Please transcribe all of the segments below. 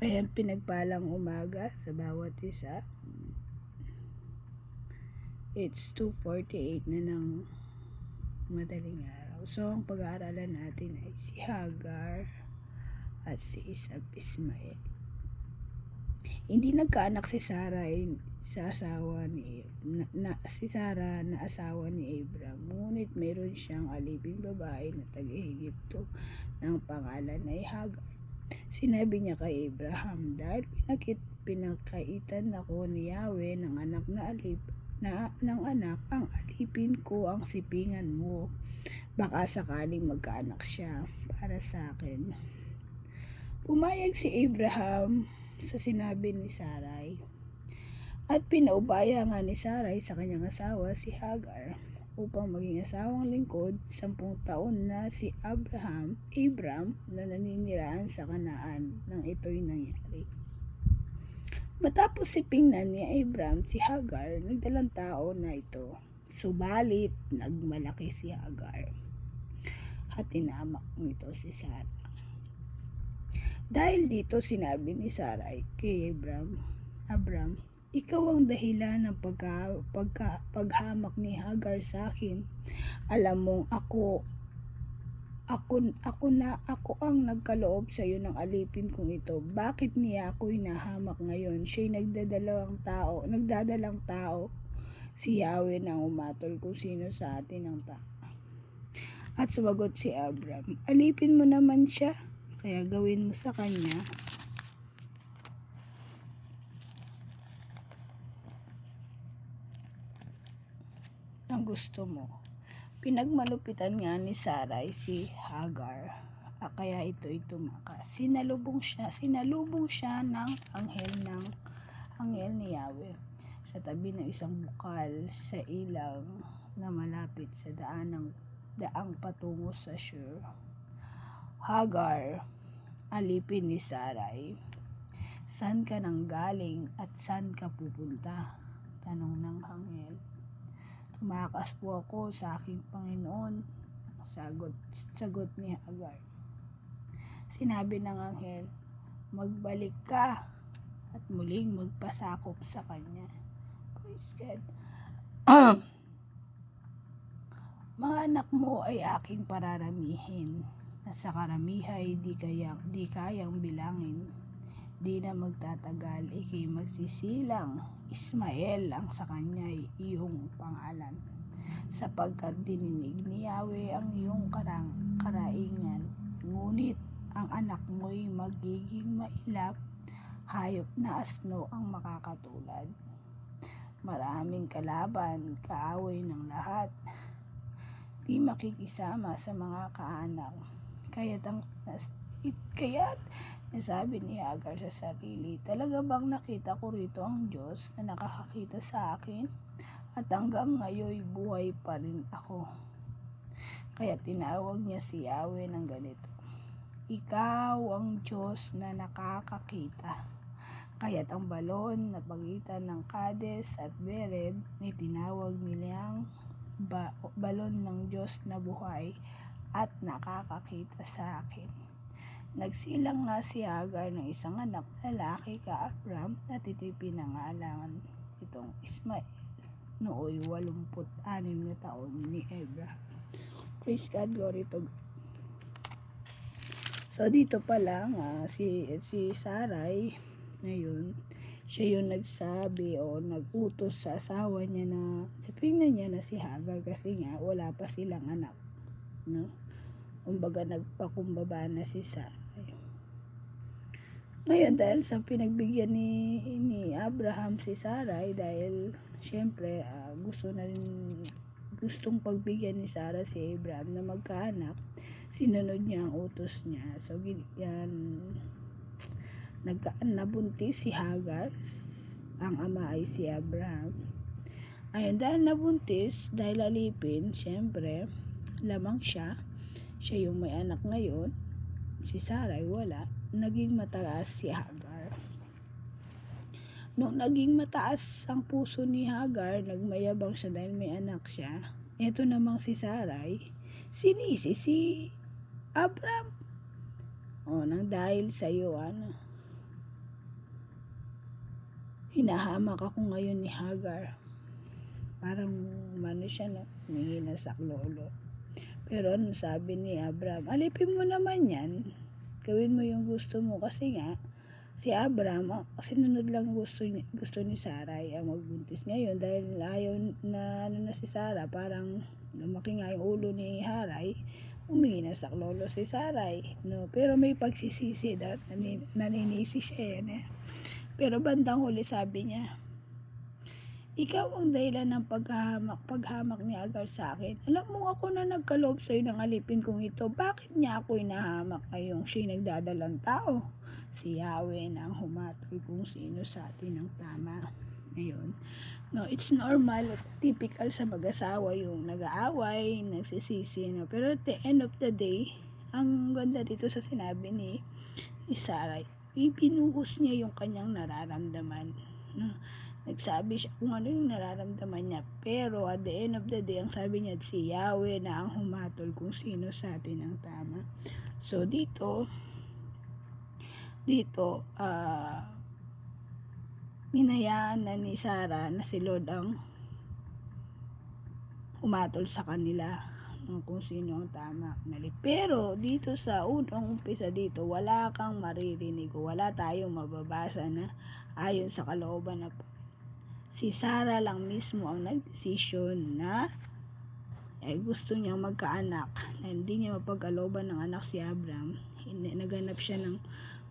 Ayan, pinagpalang umaga sa bawat isa. It's 2:48 na ng madaling araw. So, ang pag-aaralan natin ay si Hagar at si Ismael. Hindi nagkaanak si Sarah sa asawa ni si Sarah na asawa ni Abram. Ngunit mayroon siyang aliping babae na taga-Ehipto ng pangalan ay Hagar. Sinabi niya kay Abraham, dahil pinakaitan ako ni Yahweh ng anak ang alipin ko ang sipingan mo. Baka sakaling magkaanak siya para sa akin. Pumayag si Abraham sa sinabi ni Sarai, at pinaubaya nga ni Sarai sa kanyang asawa si Hagar upang maging asawang lingkod 10 taon na si Abram na naninirahan sa Kanaan nang ito'y nangyari. Matapos sipingnan ni Abram si Hagar, nagdalang tao na ito. Subalit nagmalaki si Hagar at tinamak nito si Sarah. Dahil dito sinabi ni Sarai kay Abram, ikaw ang dahilan ng paghamak ni Hagar sa akin. Alam mong ako ang nagkaloob sa iyo ng alipin kong ito. Bakit niya ako'y nahamak ngayon? Siya'y nagdadalang tao. Si Yahweh nang umatol kung sino sa atin ang tama. At sumagot si Abram, alipin mo naman siya, kaya gawin mo sa kanya ang gusto mo. Pinagmalupitan nga ni Sarai si Hagar, kaya ito'y tumakas. Sinalubong siya ng anghel ni Yahweh sa tabi ng isang bukal sa ilang na malapit sa daang patungo sa Shur. Hagar, alipin ni Sarai, saan ka nang galing at saan ka pupunta? Tanong ng anghel. Tumakas po ako sa aking Panginoon, sagot ni Hagar. Sinabi ng anghel, magbalik ka at muling magpasakop sa kanya. Praise God. Mga anak mo ay aking pararamihin, at sa karamihay di kayang bilangin. Di na magtatagal, ikay magsisilang. Ismael ang sa kanya ay iyong pangalan, sapagkat dininig ni Yahweh ang iyong karaingan. Ngunit ang anak mo'y magiging mailap, hayop na asno ang makakatulad. Maraming kalaban, kaaway ng lahat, di makikisama sa mga kaanak. Kaya't nasabi ni Hagar sa sarili, talaga bang nakita ko rito ang Diyos na nakakakita sa akin? At hanggang ngayon buhay pa rin ako. Kaya tinawag niya si Yahweh ng ganito, ikaw ang Diyos na nakakakita. Kaya't ang balon na pagitan ng Kades at Bered ay tinawag nilang balon ng Diyos na buhay at nakakakita sa akin. Nagsilang nga si Hagar ng isang anak lalaki ka Abram, at ito'y pinangalan itong Ismael. Nooy 86 na taon ni Abraham. Praise God, glory to God. So dito pa lang si Sarai ngayon, siya yung nagsabi o nagutos sa asawa niya na sipingnan niya na si Hagar kasi nga wala pa silang anak, no? Kumbaga nagpakumbaba na si Sarai. Ngayon dahil sa pinagbigyan ni Abraham si Sarai, dahil syempre gustong pagbigyan ni Sarah si Abraham na magkaanak, sinunod niya ang utos niya. So nabuntis si Hagar, ang ama ay si Abraham. Ayun, dahil nabuntis, dahil alipin, syempre lamang siya yung may anak ngayon, si Sarai wala, naging mataas si Hagar. Nung naging mataas ang puso ni Hagar, nagmayabang siya dahil may anak siya. Ito namang si Sarai, sinisi si Abram. Nang dahil sa iyo, hinahamak ako ngayon ni Hagar. Parang ano siya, no? Humingi ng saklolo. Pero ano sabi ni Abraham, alipin mo naman yan. Gawin mo yung gusto mo kasi nga, si Abraham, sinunod lang gusto ni Sarai ang magbuntis ngayon dahil ayaw na, na si Sarah, parang lumaki nga yung ulo ni Haray, humingi na saklolo si Sarai. No? Pero may pagsisisi daw, naninisi siya yan. Pero bandang huli sabi niya, ikaw ang dahilan ng paghamak ni Agar sa akin. Alam mo ako na nagkaloob sa'yo ng alipin kong ito. Bakit niya ako inahamak ngayong siya'y nagdadalang tao? Si Yahweh na ang humatol kung sino sa atin ang tama. Ngayon, no, it's normal at typical sa mag-asawa yung nag-aaway, nagsisisi. No? Pero at the end of the day, ang ganda dito sa sinabi ni Sarah, ibinuhos niya yung kanyang nararamdaman. No? Nagsabi siya kung ano yung nararamdaman niya. Pero at the end of the day, ang sabi niya, si Yahweh na ang humatol kung sino sa atin ang tama. So dito, hinayaan na ni Sarah na si Lord ang humatol sa kanila kung sino ang tama. Pero dito sa unang umpisa dito, wala kang maririnig o wala tayong mababasa na ayon sa kalooban na si Sarah lang mismo ang nagdesisyon na gusto niyang magkaanak na hindi niya mapagkalooban ng anak si Abraham. Naganap siya ng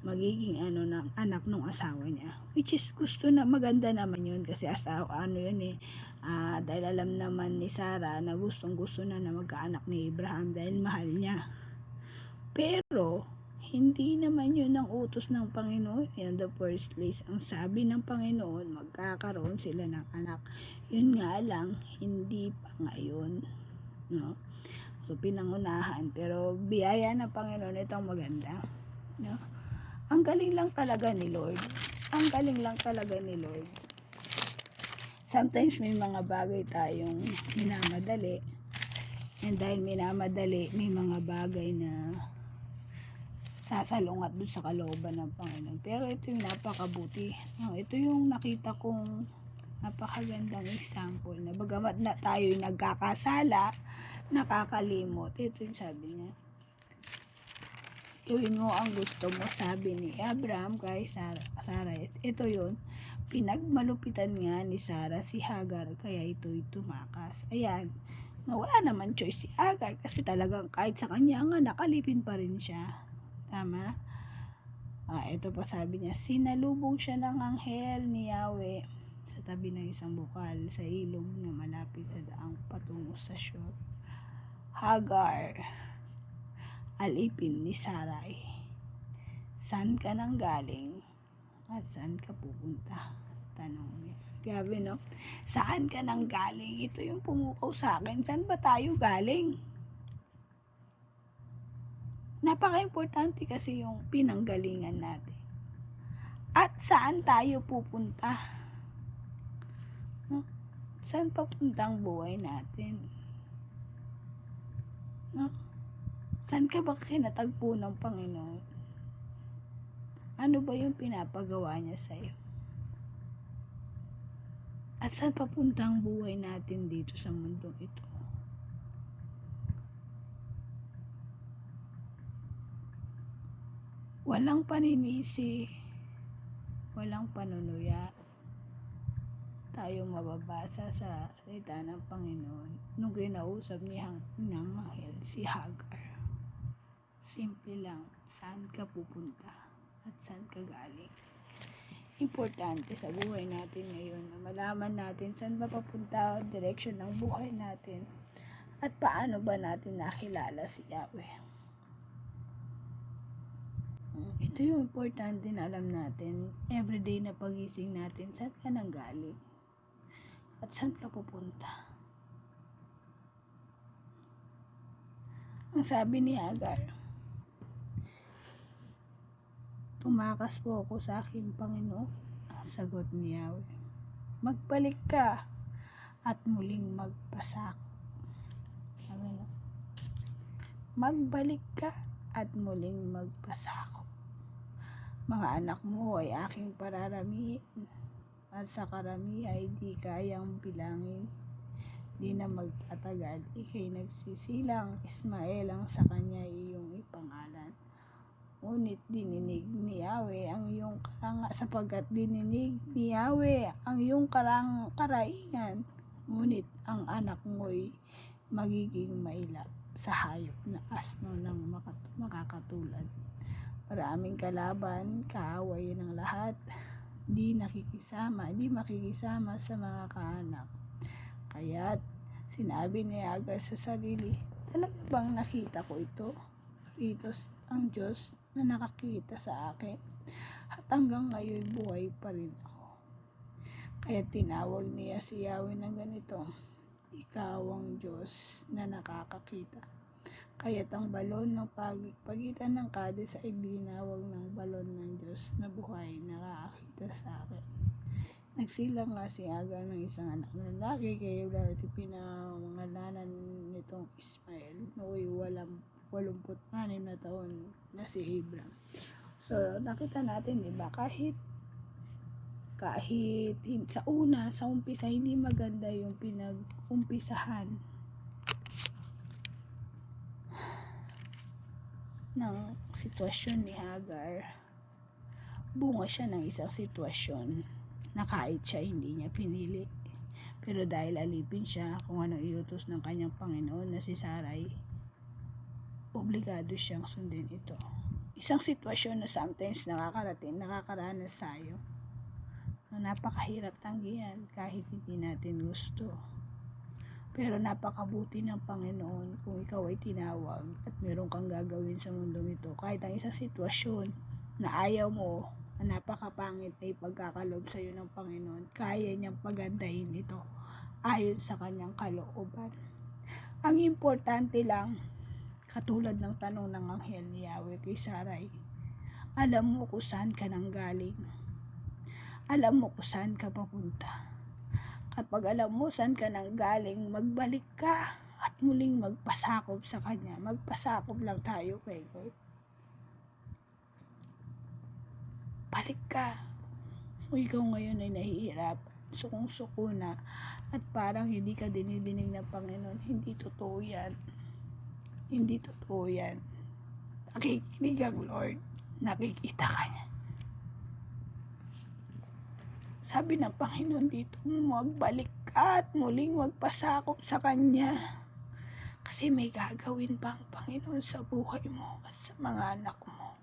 magiging ng anak ng asawa niya, which is gusto na maganda naman yun kasi dahil alam naman ni Sarah na gustong gusto na magkaanak ni Abraham dahil mahal niya. Pero hindi naman yun ang utos ng Panginoon in the first place. Ang sabi ng Panginoon, magkakaroon sila ng anak. Yun nga lang, hindi pa ngayon. No? So, pinangunahan. Pero, biyaya ng Panginoon, itong maganda. No? Ang galing lang talaga ni Lord. Ang galing lang talaga ni Lord. Sometimes may mga bagay tayong minamadali. And dahil minamadali, may mga bagay na sasalungat dun sa kalooban ng Panginoon. Pero ito yung napakabuti. Ito yung nakita kong napakagandang example na bagamat na tayo nagkakasala, nakakalimot. Ito yung sabi niya. Gawin mo ang gusto mo, sabi ni Abraham kay Sarah. Ito yun. Pinagmalupitan nga ni Sarah si Hagar kaya ito'y tumakas. Ayan. Wala naman choice si Hagar kasi talagang kahit sa kanya nga nakalipin pa rin siya. Tama? Ito pa sabi niya, sinalubong siya ng anghel ni Yahweh sa tabi ng isang bukal sa ilog na malapit sa daang patungo sa shore. Hagar, alipin ni Sarai, saan ka nang galing at saan ka pupunta? Tanong niya. Grabe, no? Saan ka nang galing? Ito yung pumukaw sa akin. Saan ba tayo galing? Napaka-importante kasi yung pinanggalingan natin. At saan tayo pupunta? No? Saan papunta ang buhay natin? No? Saan ka ba kinatagpo ng Panginoon? Ano ba yung pinapagawa niya sa'yo? At saan papunta ang buhay natin dito sa mundong ito? Walang paninisi, walang panunuya. Tayo mababasa sa salita ng Panginoon nung kinausap ng anghel si Hagar. Simple lang, saan ka pupunta at saan ka galing. Importante sa buhay natin ngayon na malaman natin saan ba papunta ang direksyon ng buhay natin at paano ba natin nakilala si Yahweh. Ito yung importante na alam natin everyday na pagising natin, saan ka nang galing at saan ka pupunta. Ang sabi ni Hagar, tumakas po ako sa aking Panginoon. Ang sagot ni Yahweh, magbalik ka at muling magpasakop. Magbalik ka at muling magpasakop. Mga anak mo ay aking pararamihin at sa karamihan ay di kayang bilangin. Di na magtatagal, ika'y nagsisilang, Ismael ang sa kanya iyong ipangalan. Ngunit dininig ni Yahweh ang iyong sapagkat dininig ni Yahweh ang iyong karaingan. Ngunit ang anak mo'y magiging mailap sa hayop na asno ng makakatulad. Maraming kalaban, kaaway ng lahat, di makikisama sa mga kaanak. Kaya't sinabi ni Hagar sa sarili, talaga bang nakita ko ito? Rito ang Diyos na nakakita sa akin at hanggang ngayon buhay pa rin ako. Kaya tinawag niya si Yahweh ng ganito, ikaw ang Diyos na nakakakita. Kaya't ang balon ng pagitan ng Kades ay binawag ng balon ng Diyos na buhay nakakakita sa akin. Nagsilang nga si Hagar ng isang anak na lalaki, kaya darating pinangalanan nitong Ismael nooy 86 na taon na si Abraham. So nakita natin, diba, kahit sa umpisa hindi maganda yung pinag-umpisahan ng sitwasyon ni Hagar, bunga siya ng isang sitwasyon na kahit siya hindi niya pinili. Pero dahil alipin siya kung anong iutos ng kanyang Panginoon na si Sarai, obligado siyang sundin ito. Isang sitwasyon na sometimes nakakaranas tayo na napakahirap tanggihan kahit hindi natin gusto. Pero napakabuti ng Panginoon kung ikaw ay tinawag at meron kang gagawin sa mundong ito. Kahit ang isang sitwasyon na ayaw mo, na napakapangit ay pagkakalob sa iyo ng Panginoon, kaya niyang pagandahin ito ayon sa kanyang kalooban. Ang importante lang, katulad ng tanong ng anghel ni Yahweh kay Sarai, alam mo kung saan ka nang galing. Alam mo kung saan ka papunta. Kapag alam mo saan ka nang galing, magbalik ka at muling magpasakop sa Kanya. Magpasakop lang tayo kay Lord. Balik ka. Kung ikaw ngayon ay nahihirap, sukong-suko na, at parang hindi ka dinidinig ng Panginoon, hindi totoo yan. Hindi totoo yan. Nakikinig ang Lord. Nakikita ka niya. Sabi ng Panginoon dito, magbalik ka at muling magpasakop sa Kanya. Kasi may gagawin pa ang Panginoon sa buhay mo at sa mga anak mo.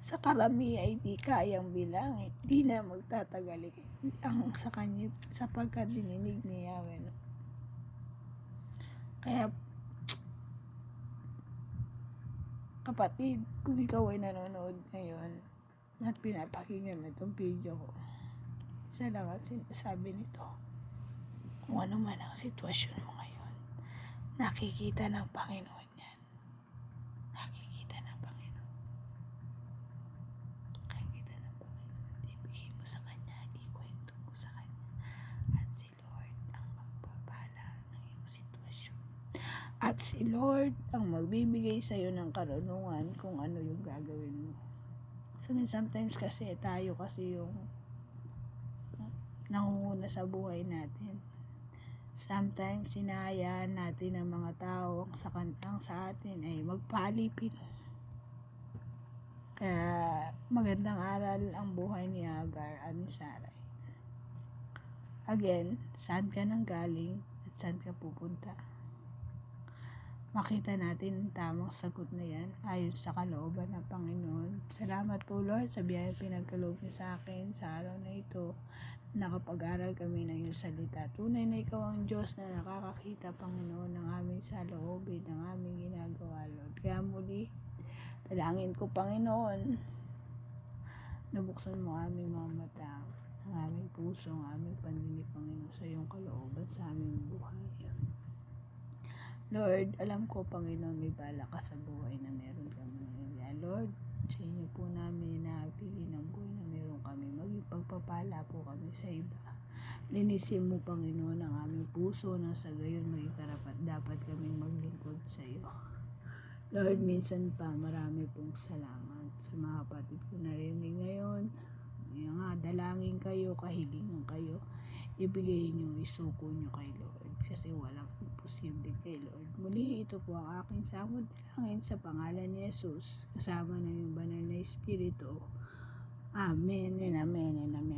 Sa karamihan ay di kayang bilangin, di na magtatagal ang sa Kanya sapagkat dininig ni Yahweh. Kaya kapatid, kung ikaw ay nanonood ngayon at pinapakinggan mo itong video ko, isa lang ang sinasabi nito, kung ano man ang sitwasyon mo ngayon, nakikita ng Panginoon yan. Nakikita ng Panginoon. Nakikita ng Panginoon. Ibigay mo sa Kanya, ikwento mo sa Kanya, at si Lord ang magpapala ng iyong sitwasyon. At si Lord ang magbibigay sa iyo ng karunungan kung ano yung gagawin mo. Sometimes kasi tayo yung nangunguna sa buhay natin. Sometimes sinayaan natin ang mga tao ang sa atin ay magpalipin. Kaya magandang aral ang buhay ni Hagar at ni Sarai. Again, saan ka nang galing at saan ka pupunta? Makita natin ang tamang sagot na yan ayon sa kalooban ng Panginoon. Salamat po Lord sa biyayang pinagkaloob niyo sa akin sa araw na ito. Nakapag-aral kami ng iyong salita. Tunay na ikaw ang Diyos na nakakakita, Panginoon, ng aming saloobin, ng aming ginagawa, Lord. Kaya muli, dalangin ko, Panginoon, nabuksan mo aming mga mata, ang aming puso, ang aming pandinig, Panginoon, sa iyong kalooban sa aming buhay. Lord, alam ko, Panginoon, may bala ka sa buhay na meron kami ngayon. Lord, sa inyo po namin napili ng buhay na meron kami. Maging pagpapala po kami sa iba. Linisin mo, Panginoon, ang aming puso na sa gayon maging karapat dapat kaming maglingkod sa iyo. Lord, minsan pa marami pong salamat sa mga kapatid ko narinig ngayon. Ngayon nga, dalangin kayo, kahilingan kayo. Ibigay nyo, isuko nyo kay Lord. Kasi walang imposible kay Lord. Muli, ito po ang aking samod dalangin sa pangalan ni Jesus. Kasama ng yung banal na Espiritu. Amen and amen and amen.